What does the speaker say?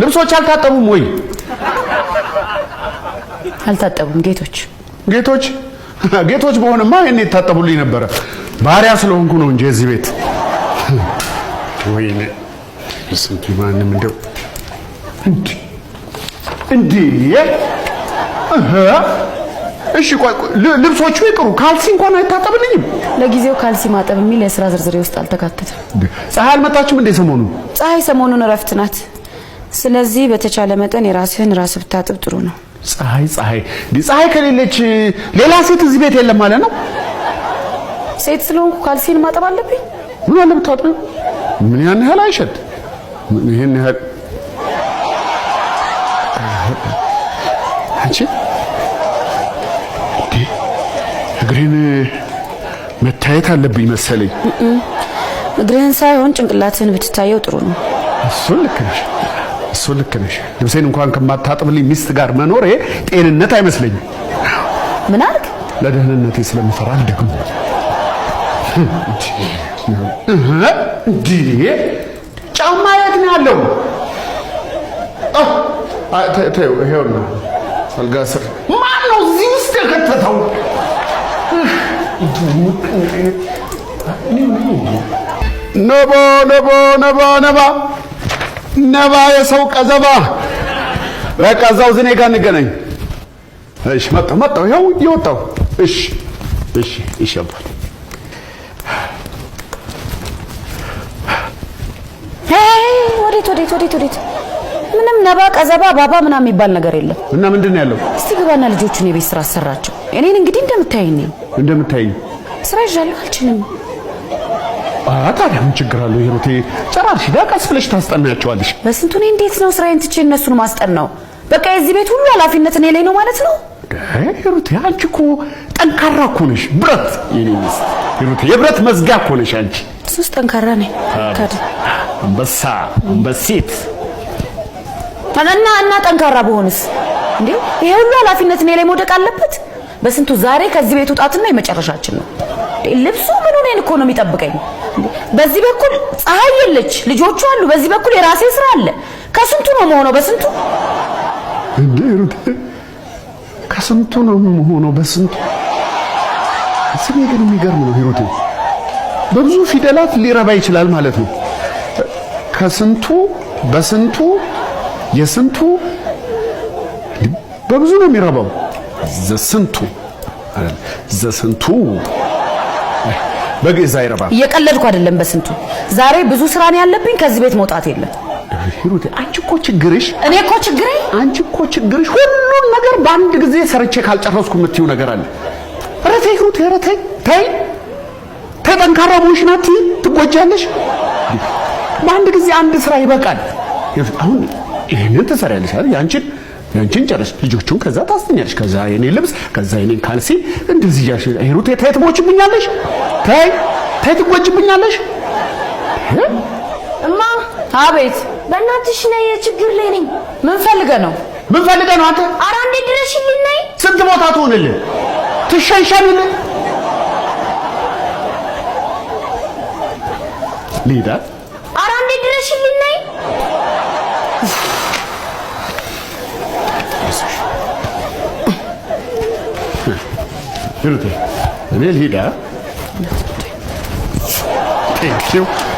ልብሶች አልታጠቡም ወይ? አልታጠቡም ጌቶች በሆነማ እኔ ታጠቡልኝ ነበር ባሪያ ስለሆንኩ ነው እንጂ እዚህ ቤት ወይኔ ስንት ማንም እንደው እንዴ እሺ ቆይ ልብሶቹ ይቅሩ ካልሲ እንኳን አይታጠብልኝም ለጊዜው ካልሲ ማጠብ የሚል የሥራ ዝርዝሬ ውስጥ አልተካተተም ፀሐይ አልመጣችም እንደ ሰሞኑን እረፍት ናት ስለዚህ በተቻለ መጠን የራስህን ራስ ብታጥብ ጥሩ ነው ፀሐይ ከሌለች ሌላ ሴት እዚህ ቤት የለም ማለት ነው ሴት ስለሆንኩ ካልሲን ማጠብ አለብኝ ምን አለ ብታጥብ ምን ያን ያህል አይሸት ይሄን ያህል አንቺ እግሬን መታየት አለብኝ መሰለኝ እግሬን ሳይሆን ጭንቅላትን ብትታየው ጥሩ ነው እሱ ልክ ነሽ ልብሴን እንኳን ከማታጥብልኝ ሚስት ጋር መኖሬ ጤንነት አይመስለኝም ምን አልክ ለደህንነቴ ስለምፈራ ደግሞ ጫማ የት ነው ያለው ይሄውና አልጋ ስር ማን ነው እዚህ ውስጥ የከተተው ነባ የሰው ቀዘባ በቃ እዛው ዝኔ ጋር እንገናኝ እሺ መጣሁ ይኸው እየወጣሁ እሺ አባል ወዴት ምንም ነባ ቀዘባ ባባ ምናምን የሚባል ነገር የለም እና ምንድነው ያለው እስቲ ግባና ልጆቹን የቤት ስራ አሰራቸው እኔን እንግዲህ እንደምታየኝ ስራ ይዣለሁ አልችልም ታዲያ ምን ችግር አለው ሂሩቴ ጨራርሽ ዳቀስ ብለሽ ታስጠናያቸዋለሽ በስንቱ እኔ እንዴት ነው ስራዬን ትቼ እነሱን ማስጠናው በቃ የዚህ ቤት ሁሉ ኃላፊነት እኔ ላይ ነው ማለት ነው ሂሩቴ አንቺ እኮ ጠንካራ እኮ ነሽ ብረት የኔ ሚስት ሂሩቴ የብረት መዝጊያ እኮ ነሽ አንቺ እሱስ ጠንካራ ነኝ አንበሲት እና ጠንካራ በሆንስ እንዴ ይሄ ሁሉ ኃላፊነት እኔ ላይ መውደቅ አለበት በስንቱ ዛሬ ከዚህ ቤት ውጣትና የመጨረሻችን ነው ልብሱ ምን ሆነን እኮ ነው የሚጠብቀኝ በዚህ በኩል ፀሐይ የለች ልጆቹ አሉ በዚህ በኩል የራሴ ስራ አለ ከስንቱ ነው መሆነው በስንቱ ከስንቱ ነው መሆነው በስንቱ ስሜ ግን የሚገርም ነው ሂሩቴ በብዙ ፊደላት ሊረባ ይችላል ማለት ነው ከስንቱ በስንቱ የስንቱ በብዙ ነው የሚረባው ዘስንቱ በግዕዝ አይረባም እየቀለድኩ አይደለም በስንቱ ዛሬ ብዙ ስራ ነው ያለብኝ ከዚህ ቤት መውጣት የለም ሂሩቴ አንቺ እኮ ችግርሽ ሁሉን ነገር በአንድ ጊዜ ሰርቼ ካልጨረስኩ የምትይው ነገር አለ ኧረ ሂሩቴ ተይ ጠንካራ ቦሽ ናት ትጎጃለሽ በአንድ ጊዜ አንድ ስራ ይበቃል አሁን ይሄንን ትሰሪያለሽ አይደል ያንቺን ጨርሽ ልጆቹን ከዛ ታስተኛለሽ ከዛ የኔ ልብስ ከዛ የኔ ካልሲ እንደዚህ ያሽ ሂሩቴ ትጎጂብኛለሽ ትጎጂብኛለሽ እማ አቤት በእናትሽ ነይ ችግር ላይ ነኝ ምን ፈልገህ ነው አንተ ኧረ አንዴ ድረሽልኝ ነይ ስንት ቦታ ትሆንልህ ትሸንሸንልህ ሊዳ ኧረ አንዴ ድረሽልኝ ነይ ሂሩቴ እኔ ልሂድ Thank you.